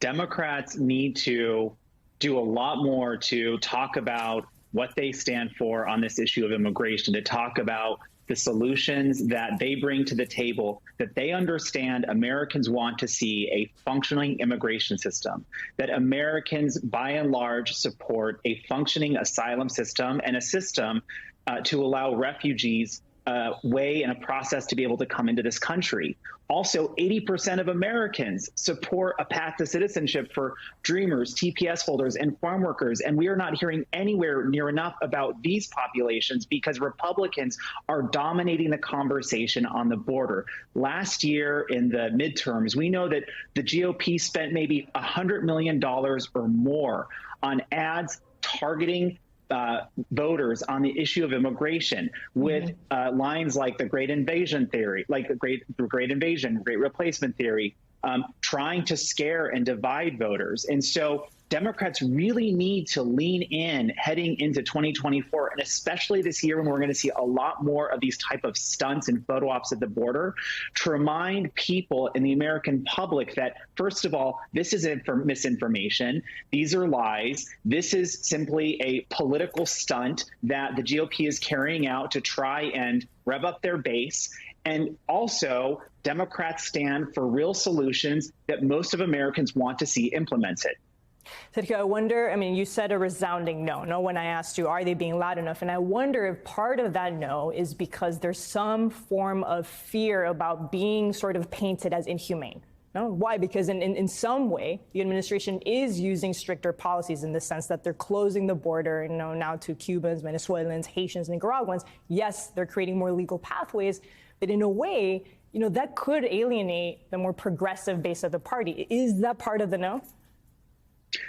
Democrats need to do a lot more to talk about what they stand for on this issue of immigration, to talk about the solutions that they bring to the table, that they understand Americans want to see a functioning immigration system, that Americans, by and large, support a functioning asylum system and a system to allow refugees a way and a process to be able to come into this country. Also, 80% of Americans support a path to citizenship for Dreamers, TPS holders, and farm workers. And we are not hearing anywhere near enough about these populations because Republicans are dominating the conversation on the border. Last year in the midterms, we know that the GOP spent maybe $100 million or more on ads targeting voters on the issue of immigration with lines like the Great Invasion theory, like the Great Invasion, Great Replacement theory, trying to scare and divide voters. And so Democrats really need to lean in heading into 2024, and especially this year when we're going to see a lot more of these type of stunts and photo ops at the border, to remind people in the American public that, first of all, this is misinformation. These are lies. This is simply a political stunt that the GOP is carrying out to try and rev up their base. And also, Democrats stand for real solutions that most of Americans want to see implemented. Sergio, I wonder, I mean, you said a resounding no when I asked you, are they being loud enough? And I wonder if part of that no is because there's some form of fear about being sort of painted as inhumane. No? Why? Because in some way, the administration is using stricter policies in the sense that they're closing the border, now to Cubans, Venezuelans, Haitians, Nicaraguans. Yes, they're creating more legal pathways, but in a way, that could alienate the more progressive base of the party. Is that part of the no?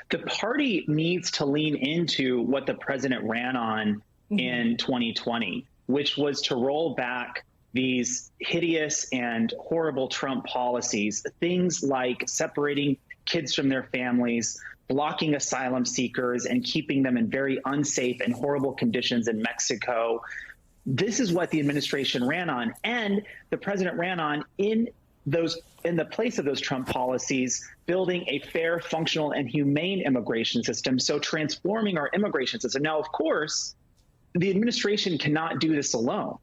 The party needs to lean into what the president ran on in 2020, which was to roll back these hideous and horrible Trump policies, things like separating kids from their families, blocking asylum seekers, and keeping them in very unsafe and horrible conditions in Mexico. This is what the administration ran on, and the president ran on in the place of those Trump policies, building a fair, functional, and humane immigration system, so transforming our immigration system. Now, of course, the administration cannot do this alone.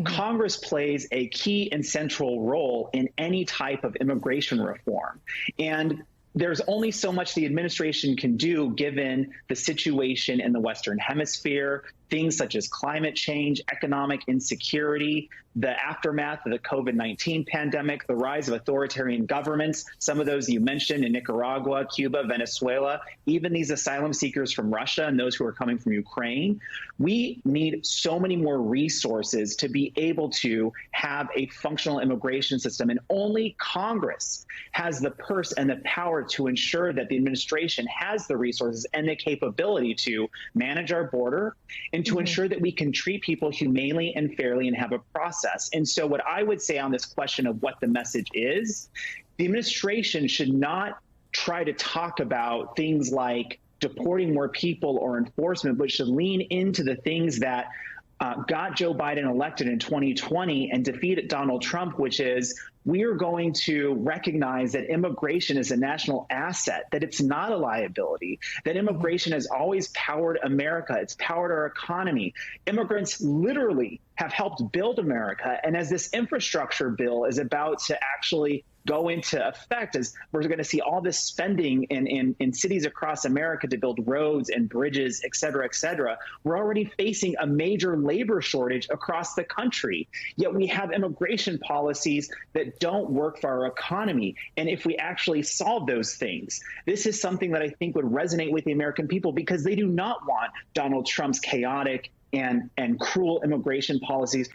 Congress plays a key and central role in any type of immigration reform. And there's only so much the administration can do given the situation in the Western Hemisphere, things such as climate change, economic insecurity, the aftermath of the COVID-19 pandemic, the rise of authoritarian governments, some of those you mentioned in Nicaragua, Cuba, Venezuela, even these asylum seekers from Russia and those who are coming from Ukraine. We need so many more resources to be able to have a functional immigration system, and only Congress has the purse and the power to ensure that the administration has the resources and the capability to manage our border and to ensure that we can treat people humanely and fairly and have a process. And so what I would say on this question of what the message is, the administration should not try to talk about things like deporting more people or enforcement, but should lean into the things that got Joe Biden elected in 2020 and defeated Donald Trump, which is we are going to recognize that immigration is a national asset, that it's not a liability, that immigration has always powered America. It's powered our economy. Immigrants literally have helped build America. And as this infrastructure bill is about to actually go into effect, as we're going to see all this spending in cities across America to build roads and bridges, et cetera, we're already facing a major labor shortage across the country. Yet we have immigration policies that don't work for our economy. And if we actually solve those things, this is something that I think would resonate with the American people, because they do not want Donald Trump's chaotic and cruel immigration policies.